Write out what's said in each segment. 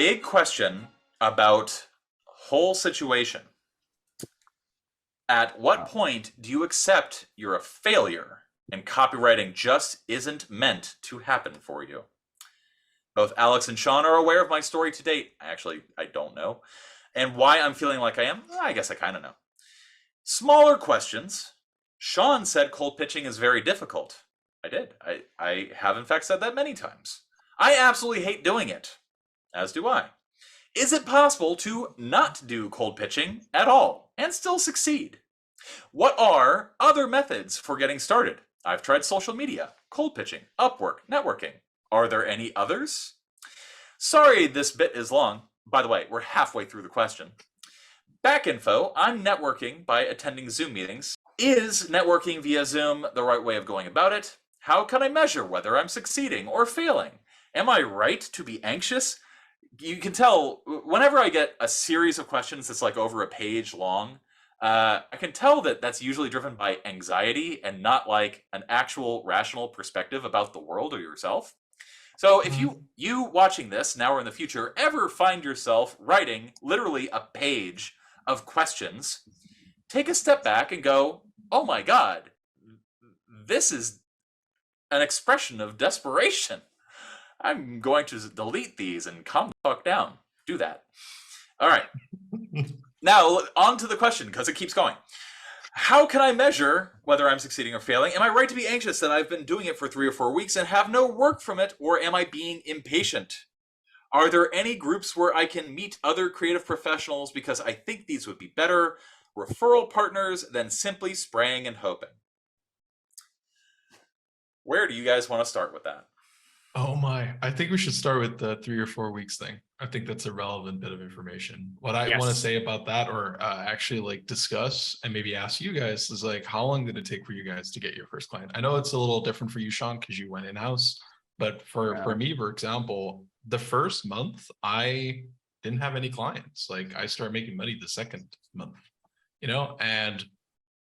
big question about whole situation. At what point do you accept you're a failure and copywriting just isn't meant to happen for you? Both Alex and Sean are aware of my story to date. Actually, I don't know. And why I'm feeling like I am? I guess I kind of know. Smaller questions. Sean said cold pitching is very difficult. I did. I have in fact said that many times. I absolutely hate doing it. As do I. Is it possible to not do cold pitching at all and still succeed? What are other methods for getting started? I've tried social media, cold pitching, Upwork, networking. Are there any others? Sorry this bit is long. By the way, we're halfway through the question. Back info, I'm networking by attending Zoom meetings. Is networking via Zoom the right way of going about it? How can I measure whether I'm succeeding or failing? Am I right to be anxious? You can tell whenever I get a series of questions that's like over a page long, I can tell that that's usually driven by anxiety and not like an actual rational perspective about the world or yourself. So if you watching this now or in the future ever find yourself writing literally a page of questions, take a step back and go, oh my God, this is an expression of desperation. I'm going to delete these and calm the fuck down. Do that. All right. Now, on to the question, because it keeps going. How can I measure whether I'm succeeding or failing? Am I right to be anxious that I've been doing it for 3 or 4 weeks and have no work from it, or am I being impatient? Are there any groups where I can meet other creative professionals because I think these would be better referral partners than simply spraying and hoping? Where do you guys want to start with that? Oh my, I think we should start with the 3 or 4 weeks thing. I think that's a relevant bit of information. What I want to say about that, or actually like discuss and maybe ask you guys, is like, how long did it take for you guys to get your first client? I know it's a little different for you, Sean, because you went in-house, but for me, for example, the first month, I didn't have any clients. Like I started making money the second month, and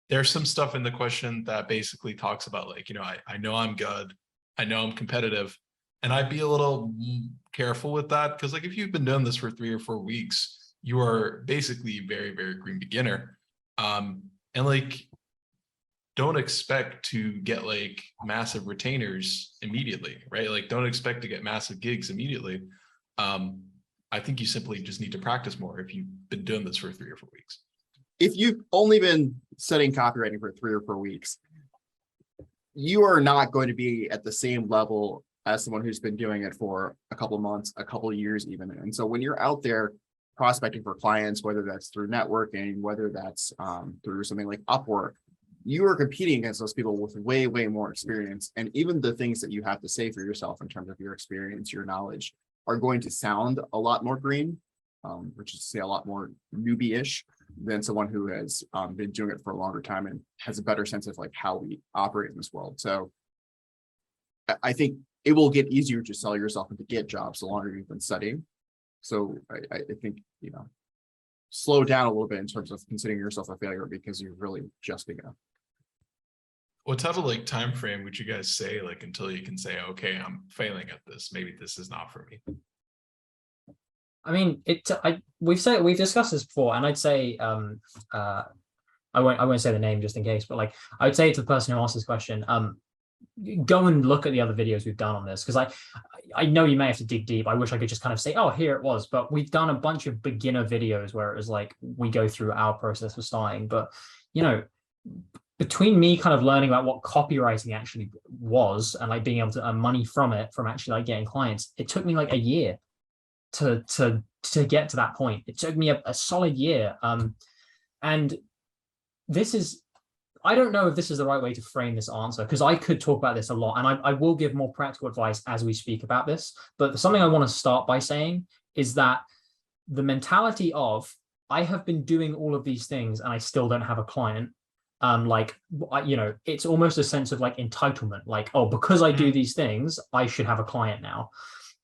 there's some stuff in the question that basically talks about like, I know I'm good. I know I'm competitive. And I'd be a little careful with that because like if you've been doing this for 3 or 4 weeks, you are basically a very, very green beginner. And like, don't expect to get like massive retainers immediately, right? Like don't expect to get massive gigs immediately. I think you simply just need to practice more if you've been doing this for 3 or 4 weeks. If you've only been studying copywriting for 3 or 4 weeks, you are not going to be at the same level as someone who's been doing it for a couple of months, a couple of years even. And so when you're out there prospecting for clients, whether that's through networking, whether that's through something like Upwork, you are competing against those people with way, way more experience. And even the things that you have to say for yourself in terms of your experience, your knowledge, are going to sound a lot more green, which is to say a lot more newbie-ish than someone who has been doing it for a longer time and has a better sense of like how we operate in this world. So I think it will get easier to sell yourself and to get jobs the longer you've been studying. So I think, slow down a little bit in terms of considering yourself a failure because you're really just beginning. What type of like time frame would you guys say like until you can say, okay, I'm failing at this, maybe this is not for me? I mean, we've discussed this before, and I'd say I won't say the name just in case, but like I would say to the person who asked this question, go and look at the other videos we've done on this, because I know you may have to dig deep. I wish I could just kind of say, oh, here it was, but we've done a bunch of beginner videos where it was like we go through our process for starting. But between me kind of learning about what copywriting actually was and like being able to earn money from it, from actually like getting clients, it took me like a year to get to that point. It took me a solid year. And this is, I don't know if this is the right way to frame this answer, because I could talk about this a lot, and I will give more practical advice as we speak about this. But something I want to start by saying is that the mentality of, I have been doing all of these things and I still don't have a client, it's almost a sense of like entitlement, like, oh, because I do these things, I should have a client now.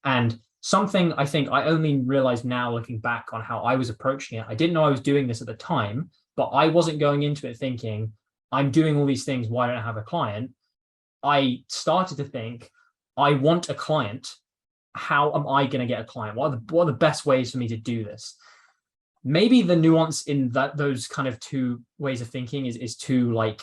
And something I think I only realized now looking back on how I was approaching it, I didn't know I was doing this at the time, but I wasn't going into it thinking, I'm doing all these things, why don't I have a client? I started to think, I want a client, how am I going to get a client? What are the best ways for me to do this? Maybe the nuance in those kind of two ways of thinking is too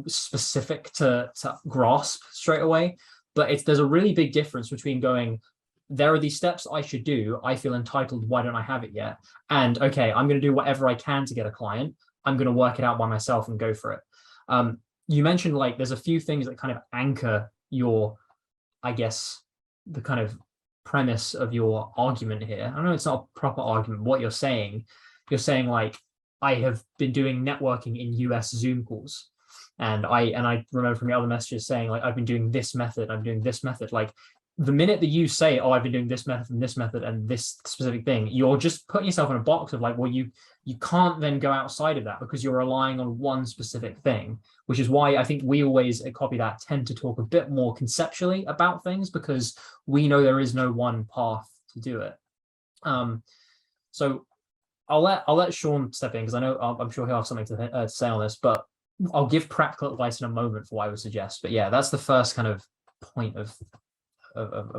specific to grasp straight away. But there's a really big difference between going, there are these steps I should do. I feel entitled. Why don't I have it yet? And okay, I'm going to do whatever I can to get a client. I'm going to work it out by myself and go for it. You mentioned like there's a few things that kind of anchor your, I guess, the kind of premise of your argument here. I know it's not a proper argument. What you're saying like, I have been doing networking in US Zoom calls. And I remember from your other messages saying like, I've been doing this method, I'm doing this method. Like the minute that you say, oh, I've been doing this method and this specific thing, you're just putting yourself in a box of like, well, you can't then go outside of that because you're relying on one specific thing, which is why I think we always at Copy That tend to talk a bit more conceptually about things because we know there is no one path to do it. So I'll let Sean step in because I know I'm sure he'll have something to say on this, but I'll give practical advice in a moment for what I would suggest. But yeah, that's the first kind of point of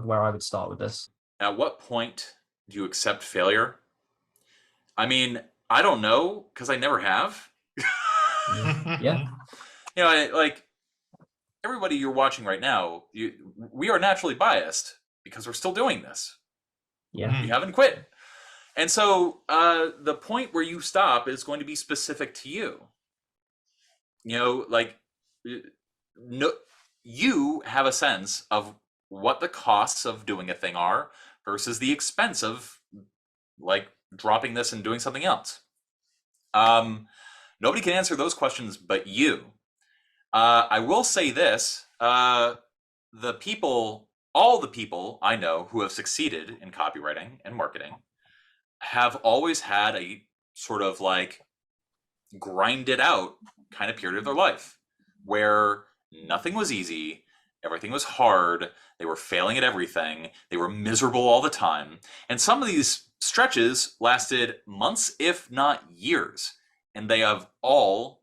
where I would start with this. At what point do you accept failure? I mean, I don't know because I never have. Yeah. You know, like everybody you're watching right now, we are naturally biased because we're still doing this. Yeah. You haven't quit. And so the point where you stop is going to be specific to you. You know, like no, you have a sense of what the costs of doing a thing are versus the expense of like dropping this and doing something else. Nobody can answer those questions but you. I will say this, all the people I know who have succeeded in copywriting and marketing have always had a sort of like grind it out kind of period of their life where nothing was easy, everything was hard, they were failing at everything, they were miserable all the time, and some of these stretches lasted months if not years, and they have all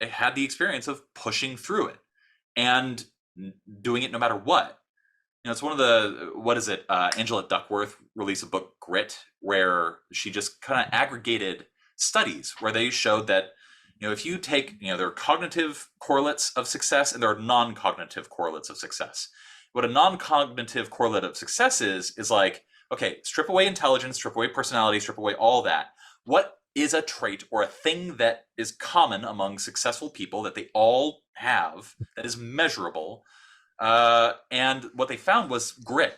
had the experience of pushing through it and doing it no matter what. You know, it's one of the, Angela Duckworth released a book, Grit, where she just kind of aggregated studies where they showed that, you know, if you take, you know, there are cognitive correlates of success and there are non-cognitive correlates of success. What a non-cognitive correlate of success is like, okay, strip away intelligence, strip away personality, strip away all that. What is a trait or a thing that is common among successful people that they all have that is measurable? And what they found was grit.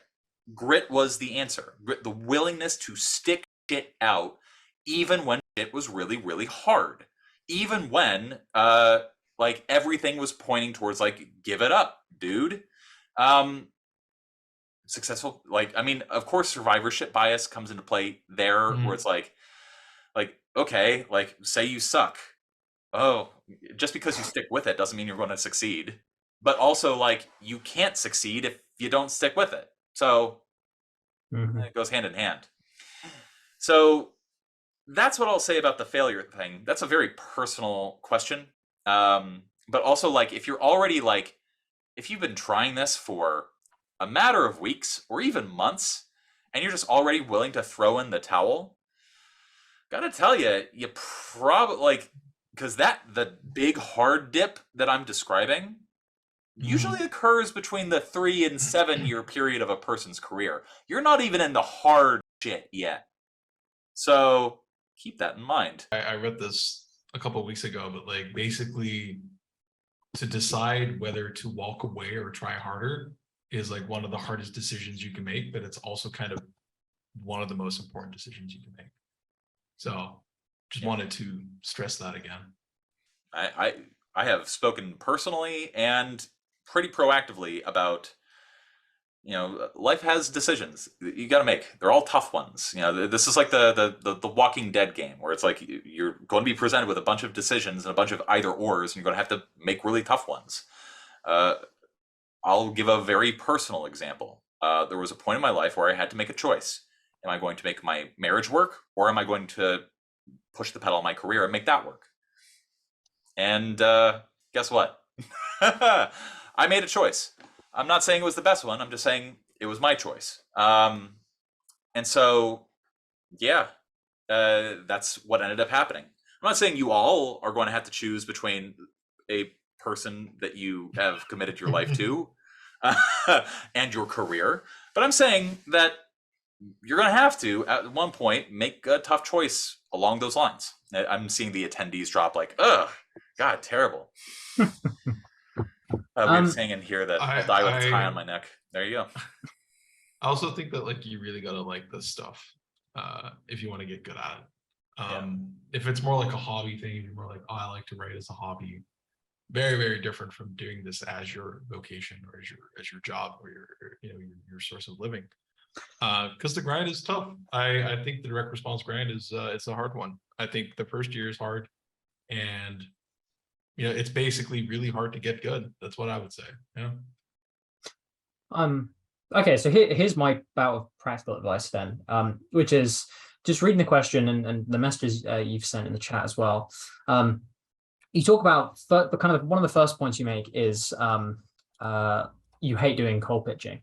Grit was the answer. Grit, the willingness to stick it out even when it was really, really hard. Even when like everything was pointing towards like, give it up, dude. Successful, like, I mean, of course, survivorship bias comes into play there, where it's like, okay, like, say you suck. Oh, just because you stick with it doesn't mean you're going to succeed. But also, like, you can't succeed if you don't stick with it. So it goes hand in hand. So that's what I'll say about the failure thing. That's a very personal question. But also, like, if you're already like, if you've been trying this for a matter of weeks or even months, and you're just already willing to throw in the towel, gotta tell you, you probably like, because the big hard dip that I'm describing usually occurs between the 3 and 7 year period of a person's career. You're not even in the hard shit yet. So keep that in mind. I read this a couple of weeks ago, but like basically to decide whether to walk away or try harder is like one of the hardest decisions you can make, but it's also kind of one of the most important decisions you can make. So just wanted to stress that again. I have spoken personally and pretty proactively about, you know, life has decisions you got to make. They're all tough ones. You know, this is like the Walking Dead game where it's like you're going to be presented with a bunch of decisions and a bunch of either ors, and you're going to have to make really tough ones. I'll give a very personal example. There was a point in my life where I had to make a choice. Am I going to make my marriage work, or am I going to push the pedal on my career and make that work? And guess what? I made a choice. I'm not saying it was the best one. I'm just saying it was my choice. And so, yeah, that's what ended up happening. I'm not saying you all are going to have to choose between a person that you have committed your life to and your career, but I'm saying that you're going to have to, at one point, make a tough choice along those lines. I'm seeing the attendees drop like, ugh, God, terrible. We have a saying in here that I'll die with a tie on my neck. There you go. I also think that like you really gotta like this stuff if you want to get good at it. If it's more like a hobby thing, if you're more like, oh, I like to write as a hobby, very, very different from doing this as your vocation or as your job or your source of living. Because the grind is tough. I think the direct response grind is it's a hard one. I think the first year is hard, and it's basically really hard to get good. That's what I would say. Yeah. Okay, so here's my bout of practical advice then, which is just reading the question and the messages you've sent in the chat as well. You talk about kind of one of the first points you make is you hate doing cold pitching.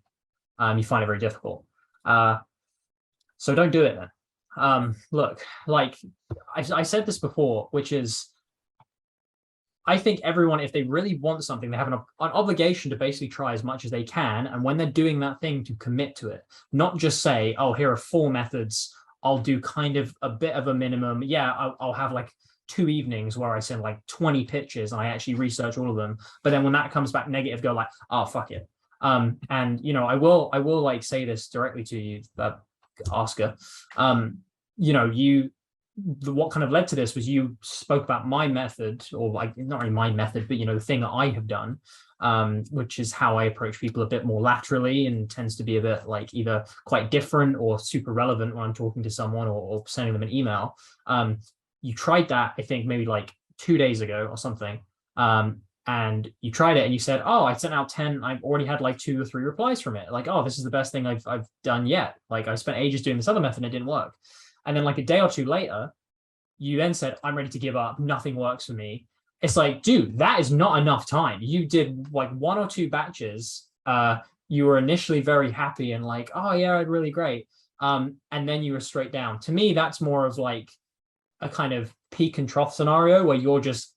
You find it very difficult. So don't do it then. Look, like I said this before, which is, I think everyone, if they really want something, they have an obligation to basically try as much as they can. And when they're doing that thing, to commit to it, not just say, oh, here are 4 methods. I'll do kind of a bit of a minimum. Yeah, I'll have like 2 evenings where I send like 20 pitches and I actually research all of them. But then when that comes back negative, go like, oh, fuck it. And, I will like say this directly to you, Oscar. What kind of led to this was you spoke about my method, or like not really my method, but the thing that I have done, which is how I approach people a bit more laterally, and tends to be a bit like either quite different or super relevant when I'm talking to someone or sending them an email. You tried that, I think maybe like 2 days ago or something. And you tried it and you said, oh, I sent out 10. I've already had like 2 or 3 replies from it. Like, oh, this is the best thing I've done yet. Like I spent ages doing this other method and it didn't work. And then like a day or 2 later, you then said, I'm ready to give up. Nothing works for me. It's like, dude, that is not enough time. You did like 1 or 2 batches. You were initially very happy and like, oh yeah, really great. And then you were straight down. To me, that's more of like a kind of peak and trough scenario where you're just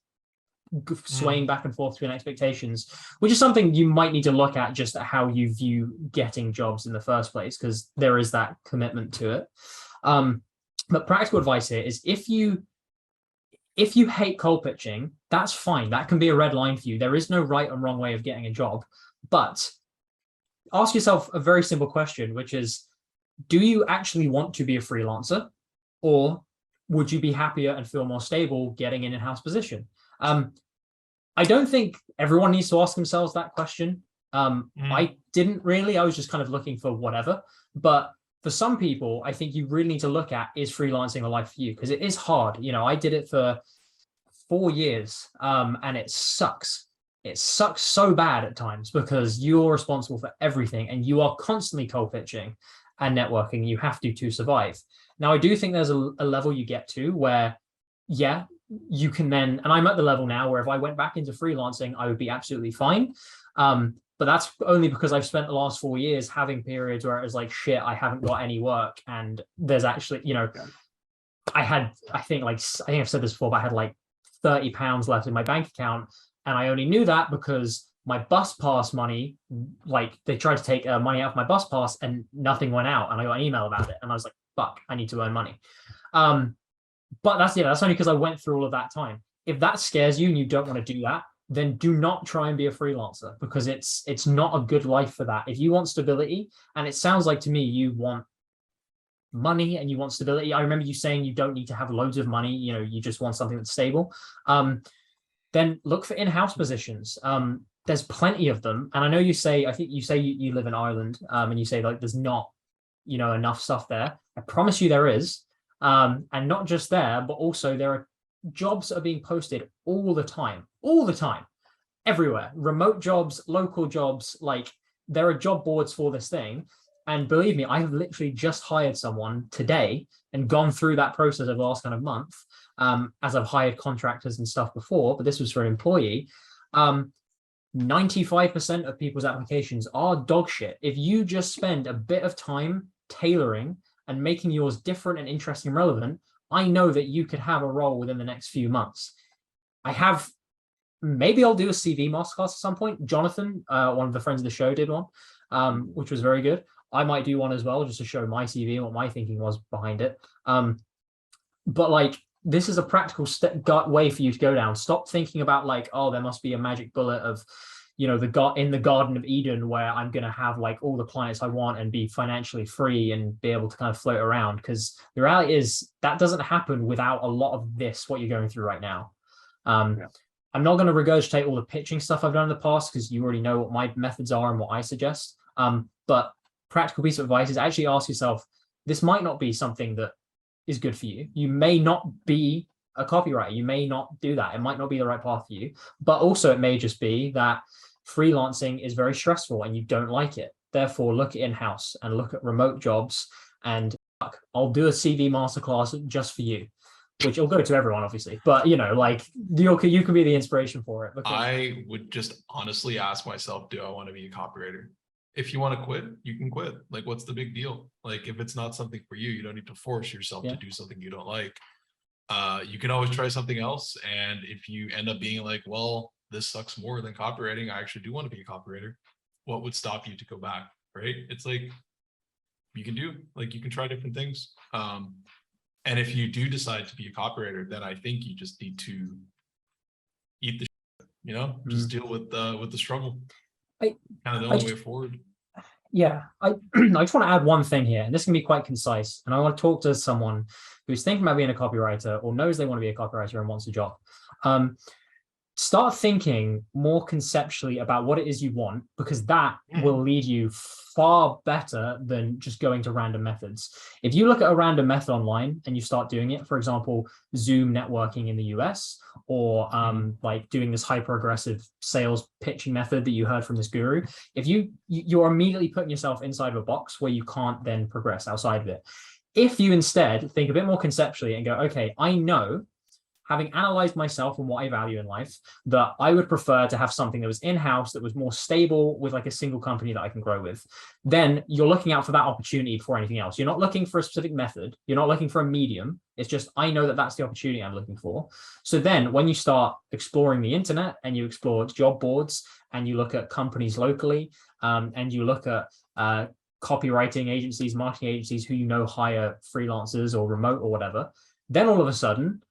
swaying back and forth between expectations, which is something you might need to look at just at how you view getting jobs in the first place, because there is that commitment to it. But practical advice here is if you hate cold pitching, that's fine. That can be a red line for you. There is no right and wrong way of getting a job. But ask yourself a very simple question, which is, do you actually want to be a freelancer, or would you be happier and feel more stable getting an in-house position? I don't think everyone needs to ask themselves that question. I didn't really. I was just kind of looking for whatever. But for some people, I think you really need to look at, is freelancing a life for you? Because it is hard. I did it for 4 years and it sucks. It sucks so bad at times because you're responsible for everything and you are constantly cold pitching and networking. You have to survive. Now, I do think there's a level you get to where, yeah, you can then, and I'm at the level now where if I went back into freelancing, I would be absolutely fine. But that's only because I've spent the last 4 years having periods where it was like, shit, I haven't got any work. And there's actually, I think I've said this before, but I had like £30 left in my bank account. And I only knew that because my bus pass money, like they tried to take money out of my bus pass and nothing went out. And I got an email about it. And I was like, fuck, I need to earn money. But that's only because I went through all of that time. If that scares you and you don't want to do that, then do not try and be a freelancer, because it's not a good life for that. If you want stability, and it sounds like to me you want money and you want stability. I remember you saying you don't need to have loads of money, you just want something that's stable. Then look for in-house positions. There's plenty of them. And I know you say you live in Ireland, and you say like there's not, enough stuff there. I promise you there is. And not just there, but also there are jobs that are being posted all the time, everywhere. Remote jobs, local jobs, like there are job boards for this thing. And believe me, I have literally just hired someone today and gone through that process over the last kind of month, as I've hired contractors and stuff before, but this was for an employee. 95% of people's applications are dog shit. If you just spend a bit of time tailoring and making yours different and interesting and relevant, I know that you could have a role within the next few months. Maybe I'll do a CV masterclass at some point. Jonathan, one of the friends of the show, did one, which was very good. I might do one as well, just to show my CV and what my thinking was behind it. But like, this is a practical way for you to go down. Stop thinking about like, oh, there must be a magic bullet of, you know, in the Garden of Eden where I'm going to have like all the clients I want and be financially free and be able to kind of float around. Because the reality is that doesn't happen without a lot of this, what you're going through right now. I'm not going to regurgitate all the pitching stuff I've done in the past because you already know what my methods are and what I suggest. But practical piece of advice is actually ask yourself, this might not be something that is good for you. You may not be a copywriter. You may not do that. It might not be the right path for you, but also it may just be that freelancing is very stressful and you don't like it. Therefore, look at in-house and look at remote jobs, and I'll do a CV masterclass just for you, which will go to everyone, obviously. But you know, like you can be the inspiration for it. I would just honestly ask myself, do I want to be a copywriter? If you want to quit, you can quit. Like, what's the big deal? Like, if it's not something for you, you don't need to force yourself to do something you don't like. You can always try something else. And if you end up being like, well, this sucks more than copywriting, I actually do want to be a copywriter, what would stop you to go back? Right? It's like, you can try different things. And if you do decide to be a copywriter, then I think you just need to eat the shit, you know, just deal with the struggle. Kind of the only way forward. Yeah, I just want to add one thing here, and this can be quite concise. And I want to talk to someone who's thinking about being a copywriter or knows they want to be a copywriter and wants a job. Start thinking more conceptually about what it is you want, because that will lead you far better than just going to random methods. If you look at a random method online and you start doing it, for example, Zoom networking in the US, or like doing this hyper aggressive sales pitching method that you heard from this guru, if you're immediately putting yourself inside of a box where you can't then progress outside of it. If you instead think a bit more conceptually and go, okay, I know, having analyzed myself and what I value in life, that I would prefer to have something that was in-house, that was more stable with like a single company that I can grow with, then you're looking out for that opportunity before anything else. You're not looking for a specific method. You're not looking for a medium. It's just, I know that that's the opportunity I'm looking for. So then when you start exploring the internet and you explore job boards and you look at companies locally, and you look at copywriting agencies, marketing agencies who you know hire freelancers or remote or whatever, then all of a sudden,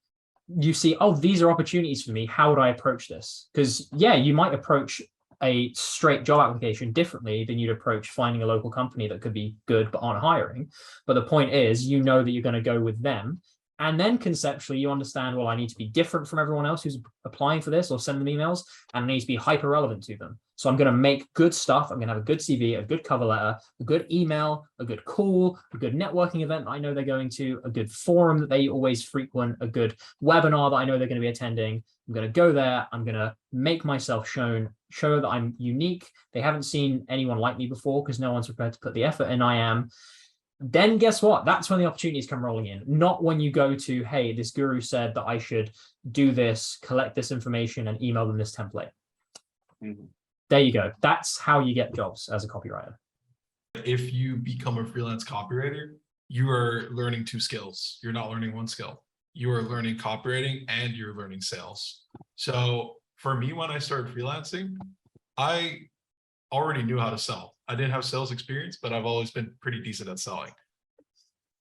you see, oh, these are opportunities for me. How would I approach this? Because yeah, you might approach a straight job application differently than you'd approach finding a local company that could be good but aren't hiring. But the point is, you know that you're going to go with them. And then conceptually, you understand, well, I need to be different from everyone else who's applying for this or send them emails, and I need to be hyper relevant to them. So I'm going to make good stuff. I'm going to have a good CV, a good cover letter, a good email, a good call, a good networking event that I know they're going to, a good forum that they always frequent, a good webinar that I know they're going to be attending. I'm going to go there. I'm going to make myself show that I'm unique. They haven't seen anyone like me before because no one's prepared to put the effort in I am. Then guess what? That's when the opportunities come rolling in, not when you go to, hey, this guru said that I should do this, collect this information and email them this template. There you go. That's how you get jobs as a copywriter. If you become a freelance copywriter, you are learning 2 skills. You're not learning 1 skill. You are learning copywriting and you're learning sales. So for me, when I started freelancing, I already knew how to sell. I didn't have sales experience, but I've always been pretty decent at selling.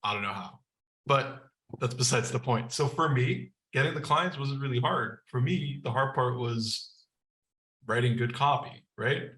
I don't know how, but that's besides the point. So for me, getting the clients wasn't really hard. For me, the hard part was writing good copy, right?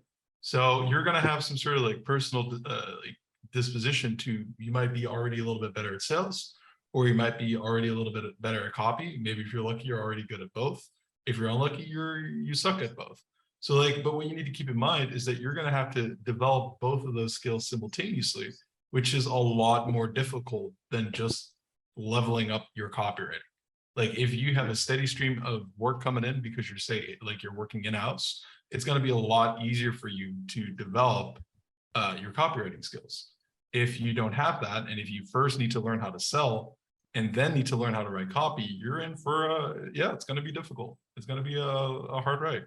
So you're going to have some sort of like personal like disposition to, you might be already a little bit better at sales, or you might be already a little bit better at copy. Maybe if you're lucky, you're already good at both. If you're unlucky, you suck at both. So like, but what you need to keep in mind is that you're going to have to develop both of those skills simultaneously, which is a lot more difficult than just leveling up your copywriting. Like if you have a steady stream of work coming in because you're working in-house, it's going to be a lot easier for you to develop your copywriting skills. If you don't have that, and if you first need to learn how to sell and then need to learn how to write copy, you're in for it's going to be difficult. It's going to be a hard ride.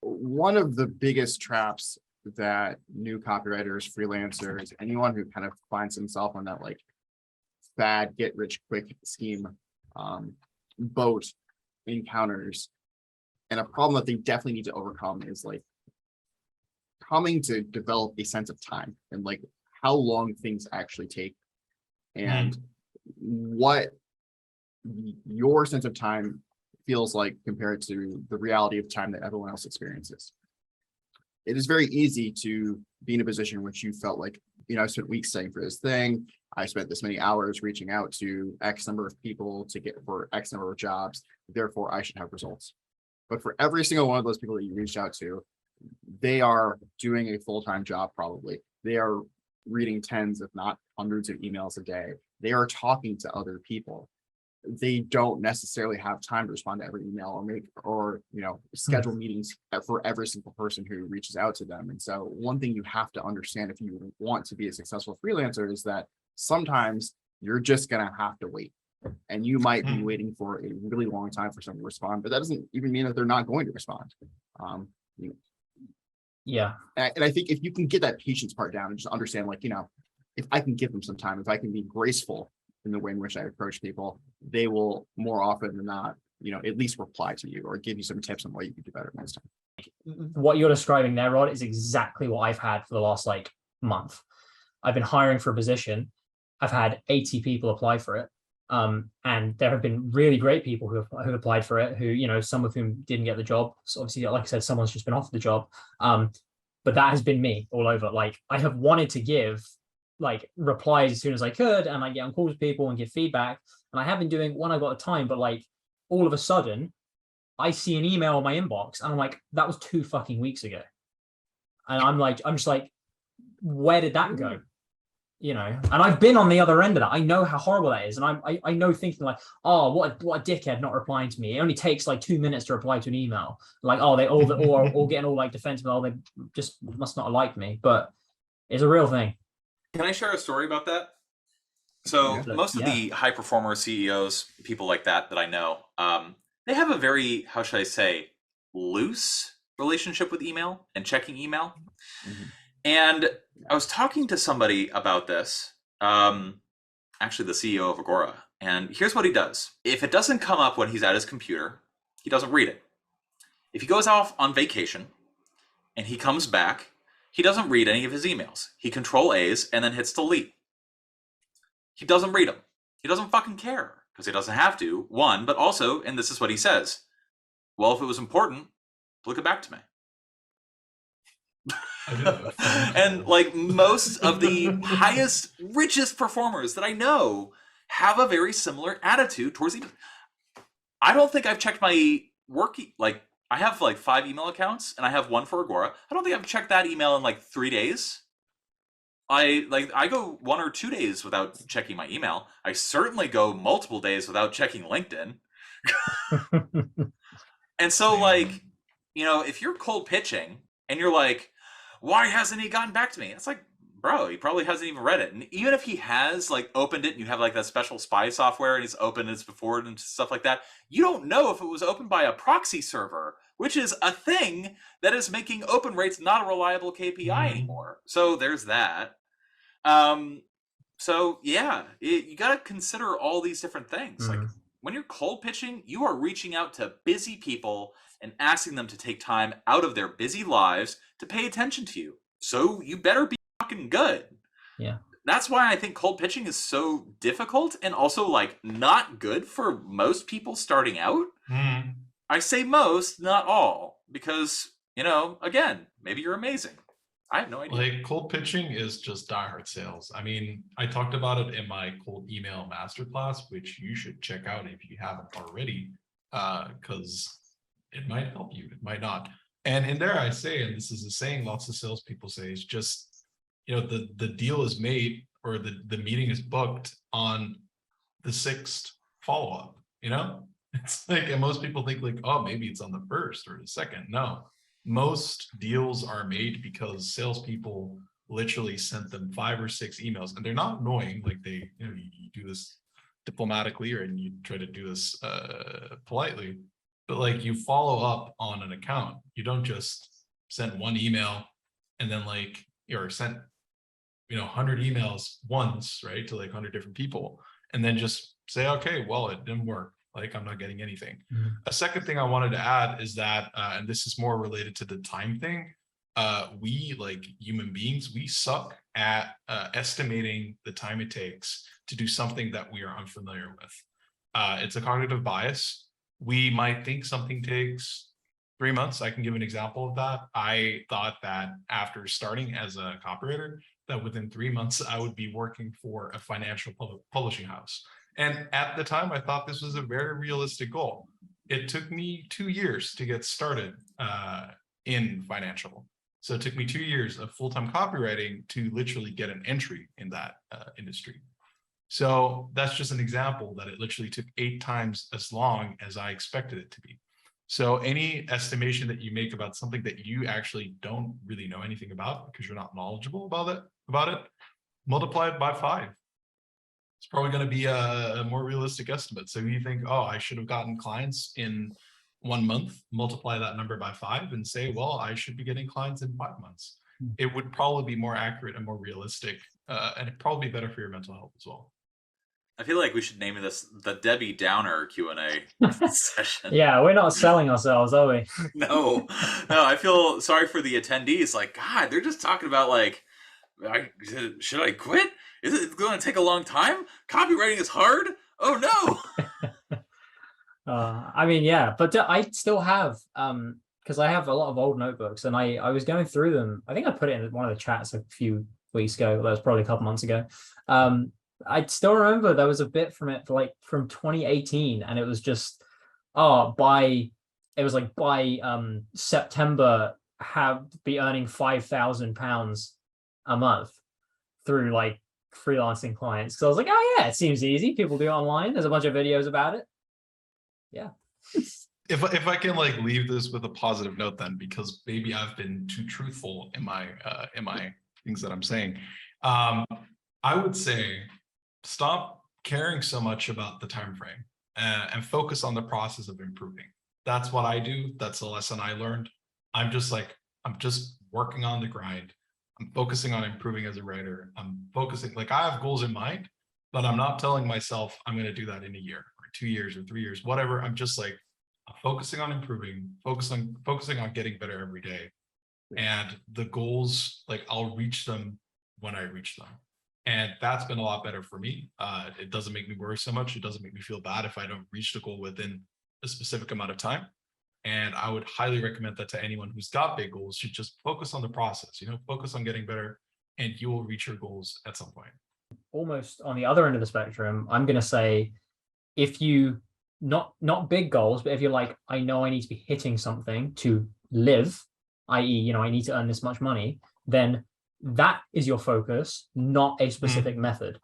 one of the biggest traps that new copywriters, freelancers, anyone who kind of finds himself on that like fad get rich quick scheme boat encounters, and a problem that they definitely need to overcome is like coming to develop a sense of time and like how long things actually take and what your sense of time feels like compared to the reality of time that everyone else experiences. It is very easy to be in a position in which you felt like, you know, I spent weeks studying for this thing. I spent this many hours reaching out to X number of people to get for X number of jobs. Therefore, I should have results. But for every single one of those people that you reached out to, they are doing a full-time job probably. They are reading tens, if not hundreds of emails a day. They are talking to other people. They don't necessarily have time to respond to every email or schedule meetings for every single person who reaches out to them. And so one thing you have to understand if you want to be a successful freelancer is that sometimes you're just going to have to wait, and you might be waiting for a really long time for someone to respond, but that doesn't even mean that they're not going to respond. Yeah. And I think if you can get that patience part down and just understand, like, if I can give them some time, if I can be graceful in the way in which I approach people, they will more often than not, at least reply to you or give you some tips on what you could do better next time. What you're describing there, Rod, is exactly what I've had for the last month. I've been hiring for a position. I've had 80 people apply for it. And there have been really great people who applied for it, who, some of whom didn't get the job. So obviously, like I said, someone's just been offered the job. But that has been me all over. Like, I have wanted to give replies as soon as I could, and I get on calls with people and give feedback. And I have been doing when I got the time, but all of a sudden I see an email in my inbox and I'm like, that was 2 fucking weeks ago. And I'm just like, where did that go? And I've been on the other end of that. I know how horrible that is. And I know thinking oh, what a dickhead not replying to me. It only takes 2 minutes to reply to an email. Oh, they all getting all defensive. Oh, they just must not have liked me. But it's a real thing. Can I share a story about that? So most of the high performer CEOs, people like that I know, they have a very, how should I say, loose relationship with email and checking email. Mm-hmm. And I was talking to somebody about this, actually the CEO of Agora, and here's what he does. If it doesn't come up when he's at his computer, he doesn't read it. If he goes off on vacation and he comes back, he doesn't read any of his emails. He Control A's and then hits delete. He doesn't read them. He doesn't fucking care because he doesn't have to, one, but also, and this is what he says, well, if it was important, look it back to me. And most of the highest, richest performers that I know have a very similar attitude towards email. I don't think I've checked my work, I have 5 email accounts and I have one for Agora. I don't think I've checked that email in 3 days. I go 1 or 2 days without checking my email. I certainly go multiple days without checking LinkedIn. And so if you're cold pitching and you're why hasn't he gotten back to me? It's bro, he probably hasn't even read it. And even if he has opened it and you have that special spy software and he's opened it before and stuff like that, you don't know if it was opened by a proxy server, which is a thing that is making open rates not a reliable KPI anymore. So there's that. So yeah, you got to consider all these different things. When you're cold pitching, you are reaching out to busy people and asking them to take time out of their busy lives to pay attention to you. So you better be fucking good. Yeah. That's why I think cold pitching is so difficult and also not good for most people starting out. I say most, not all, because, again, maybe you're amazing. I have no idea. Cold pitching is just diehard sales. I mean, I talked about it in my cold email masterclass, which you should check out if you haven't already, because it might help you, it might not. And in there I say, and this is a saying lots of salespeople say, is just, the deal is made or the meeting is booked on the 6th follow-up, It's and most people think oh, maybe it's on the 1st or the 2nd. No, most deals are made because salespeople literally sent them 5 or 6 emails, and they're not annoying. They, you do this diplomatically, or and you try to do this politely. but like you follow up on an account. You don't just send one email and then like, or send, 100 emails once, right? To like 100 different people, and then just say, okay, well, it didn't work. Like, I'm not getting anything. A second thing I wanted to add is that, and this is more related to the time thing. We, like human beings, we suck at estimating the time it takes to do something that we are unfamiliar with. It's a cognitive bias. We might think something takes 3 months. I can give an example of that. I thought that after starting as a copywriter, that within 3 months, I would be working for a financial publishing house. And at the time, I thought this was a very realistic goal. It took me 2 years to get started in financial. So it took me 2 years of full-time copywriting to literally get an entry in that industry. So that's just an example that it literally took 8 times as long as I expected it to be. So any estimation that you make about something that you actually don't really know anything about because you're not knowledgeable about it, multiply it by 5. It's probably going to be a more realistic estimate. So you think, oh, I should have gotten clients in 1 month, multiply that number by 5 and say, well, I should be getting clients in 5 months. It would probably be more accurate and more realistic, and it'd probably be better for your mental health as well. I feel like we should name this the Debbie Downer Q&A session. Yeah, we're not selling ourselves, are we? No, I feel sorry for the attendees. Like, God, they're just talking about like, should I quit? Is it going to take a long time? Copywriting is hard. Oh no. I mean, yeah, but I still have, because I have a lot of old notebooks, and I was going through them. I think I put it in one of the chats a few weeks ago. That was probably a couple months ago. I still remember there was a bit from it from 2018, and it was just, by September, be earning £5,000 a month through like freelancing clients. So I was like, oh yeah, it seems easy. People do it online. There's a bunch of videos about it. Yeah. If I can like leave this with a positive note, then, because maybe I've been too truthful in my things that I'm saying, I would say stop caring so much about the time frame and focus on the process of improving. That's what I do. That's a lesson I learned. I'm just working on the grind. I'm focusing on improving as a writer. I'm focusing, like, I have goals in mind, but I'm not telling myself I'm going to do that in a year or 2 years or 3 years, whatever. I'm just like, I'm focusing on improving, focusing on getting better every day. And the goals, like, I'll reach them when I reach them. And that's been a lot better for me. It doesn't make me worry so much. It doesn't make me feel bad if I don't reach the goal within a specific amount of time. And I would highly recommend that to anyone who's got big goals. Should just focus on the process, focus on getting better, and you will reach your goals at some point. Almost on the other end of the spectrum, I'm going to say, if you not big goals, but if you're like, I know I need to be hitting something to live, i.e., I need to earn this much money, then that is your focus, not a specific method.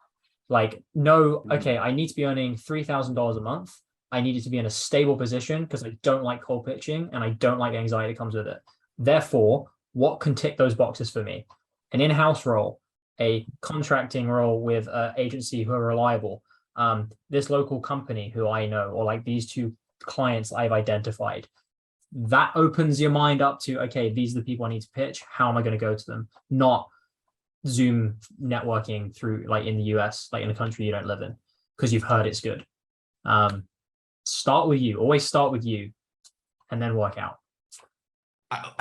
Like, no, okay, I need to be earning $3,000 a month. I needed to be in a stable position because I don't like cold pitching and I don't like the anxiety that comes with it. Therefore, what can tick those boxes for me? An in-house role, a contracting role with an agency who are reliable, this local company who I know, or like these 2 clients I've identified. That opens your mind up to, okay, these are the people I need to pitch. How am I going to go to them? Not Zoom networking through, like, in the US, like in a country you don't live in, because you've heard it's good. Start with you. Always start with you, and then work out. I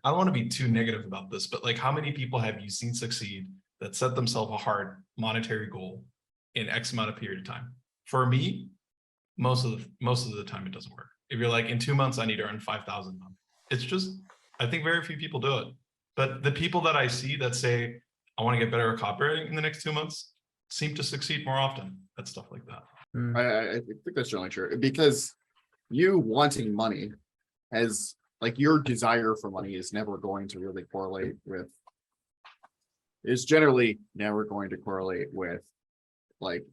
don't want to be too negative about this, but like, how many people have you seen succeed that set themselves a hard monetary goal in X amount of period of time? For me, most of the time it doesn't work. If you're like, in 2 months I need to earn 5,000 a month, it's just, I think very few people do it. But the people that I see that say, I want to get better at copywriting in the next 2 months, seem to succeed more often at stuff like that. I think that's generally true, because you wanting money has, like, your desire for money is never going to really correlate with, is generally never going to correlate with, like,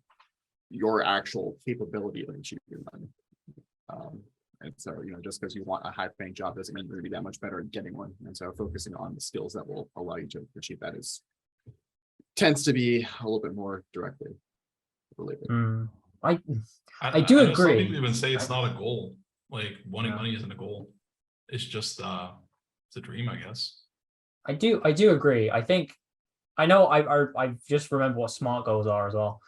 your actual capability of achieving money. And so, just because you want a high paying job doesn't mean you're going to be that much better at getting one. And so focusing on the skills that will allow you to achieve that tends to be a little bit more directly related. I do agree. Some people even say it's not a goal. Like wanting money isn't a goal. It's just it's a dream, I guess. I do agree. I know I just remember what SMART goals are as well.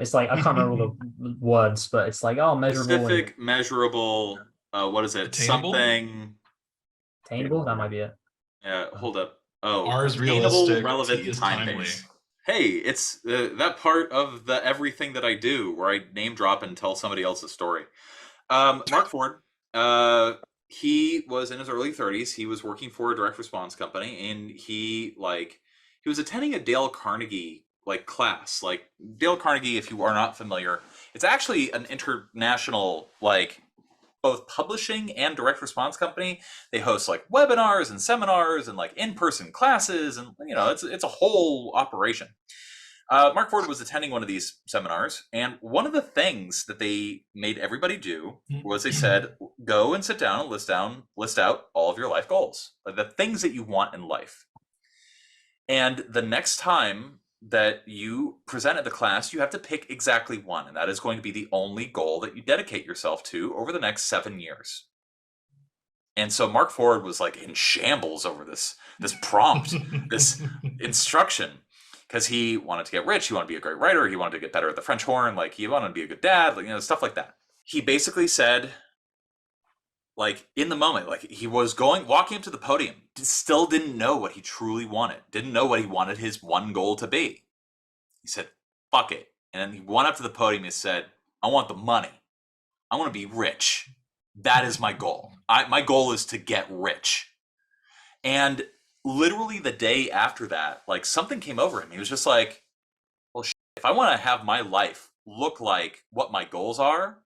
It's like I can't remember all the words, but it's like, oh, measurable, Specific, measurable. What is it? Attainable? Something. attainable. That might be it. Yeah, hold up. Oh, R is attainable, realistic, relevant, T and is time timely. based. Hey, it's that part of the everything that I do where I name drop and tell somebody else's story. Mark Ford, he was in his early 30s. He was working for a direct response company, and he was attending a Dale Carnegie class. Like Dale Carnegie, if you are not familiar, it's actually an international both publishing and direct response company. They host webinars and seminars and in-person classes, and it's a whole operation. Mark Ford was attending one of these seminars, and one of the things that they made everybody do was they said, go and sit down and list out all of your life goals, the things that you want in life. And the next time that you present at the class, you have to pick exactly one, and that is going to be the only goal that you dedicate yourself to over the next 7 years. And so Mark Ford was in shambles over this prompt, this instruction, because he wanted to get rich, he wanted to be a great writer, he wanted to get better at the French horn, he wanted to be a good dad, stuff like that. He basically said, in the moment, he was walking up to the podium, still didn't know what he truly wanted, didn't know what he wanted his one goal to be. He said, fuck it. And then he went up to the podium and said, I want the money. I want to be rich. That is my goal. My goal is to get rich. And literally the day after that, something came over him. He was just like, well, if I want to have my life look like what my goals are,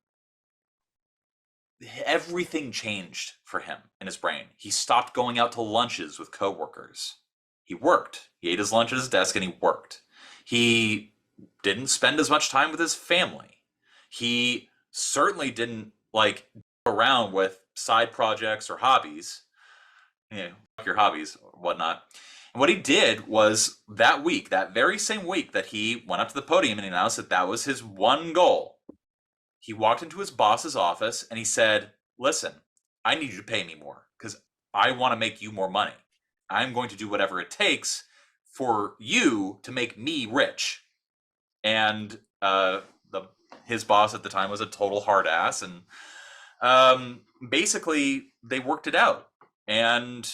everything changed for him in his brain. He stopped going out to lunches with coworkers. He worked. He ate his lunch at his desk and he worked. He didn't spend as much time with his family. He certainly didn't around with side projects or hobbies. Fuck your hobbies or whatnot. And what he did was that week, that very same week that he went up to the podium and announced that that was his one goal, he walked into his boss's office and he said, listen, I need you to pay me more because I want to make you more money. I'm going to do whatever it takes for you to make me rich. And his boss at the time was a total hard ass. And basically, they worked it out. And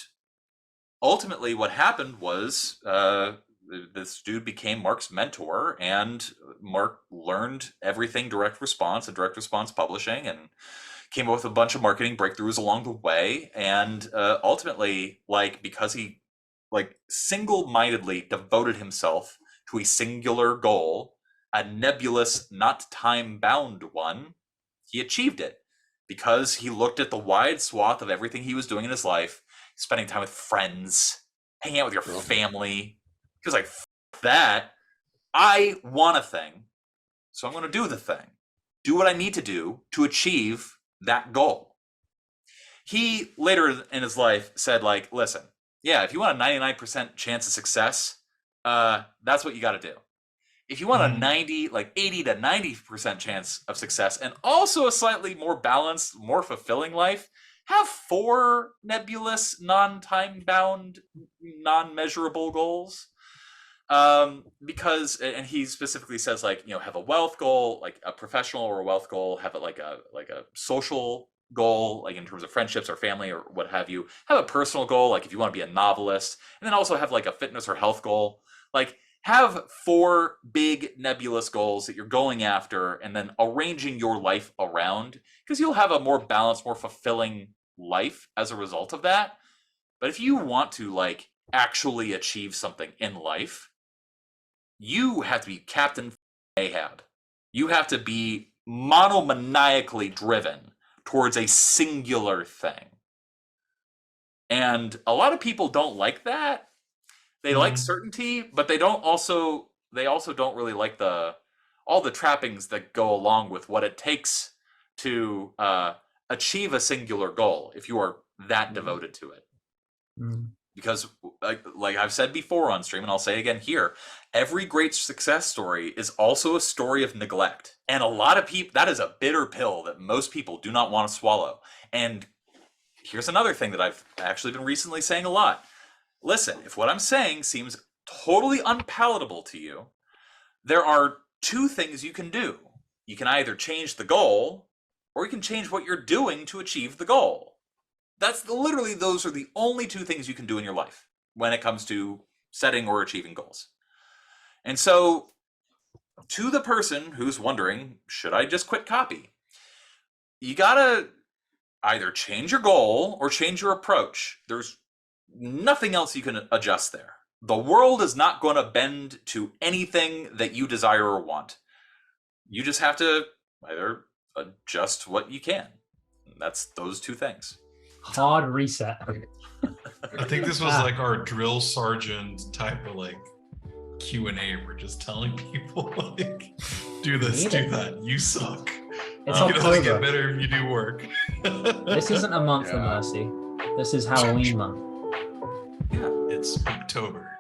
ultimately, what happened was this dude became Mark's mentor, and Mark learned everything direct response and direct response publishing, and came up with a bunch of marketing breakthroughs along the way. And ultimately, because he single-mindedly devoted himself to a singular goal, a nebulous, not time-bound one, he achieved it because he looked at the wide swath of everything he was doing in his life, spending time with friends, hanging out with your family. He was like, that, I want a thing, so I'm going to do the thing. Do what I need to do to achieve that goal. He later in his life said, listen, yeah, if you want a 99% chance of success, that's what you got to do. If you want a 80 to 90% chance of success and also a slightly more balanced, more fulfilling life, have 4 nebulous, non-time bound, non-measurable goals. Because, and he specifically says have a wealth goal, a professional or a wealth goal, have a social goal, in terms of friendships or family or what have you, have a personal goal, if you want to be a novelist, and then also have a fitness or health goal, have 4 big nebulous goals that you're going after and then arranging your life around, because you'll have a more balanced, more fulfilling life as a result of that. But if you want to actually achieve something in life, you have to be Captain Ahab. You have to be monomaniacally driven towards a singular thing. And a lot of people don't like that. They like certainty, but they also don't really like all the trappings that go along with what it takes to achieve a singular goal if you are that devoted to it. because like I've said before on stream, and I'll say again here, every great success story is also a story of neglect. And a lot of people, that is a bitter pill that most people do not want to swallow. And here's another thing that I've actually been recently saying a lot. Listen, if what I'm saying seems totally unpalatable to you, there are two things you can do. You can either change the goal, or you can change what you're doing to achieve the goal. Literally, those are the only two things you can do in your life when it comes to setting or achieving goals. And so, to the person who's wondering, should I just quit copy? You gotta either change your goal or change your approach. There's nothing else you can adjust there. The world is not going to bend to anything that you desire or want. You just have to either adjust what you can. And that's those two things. Hard reset. I think this was like our drill sergeant type of like Q&A. We're just telling people like, do this, do that. You suck. It's you can only October. get better if you do work. This isn't a month for mercy. This is Halloween month. Yeah. It's October.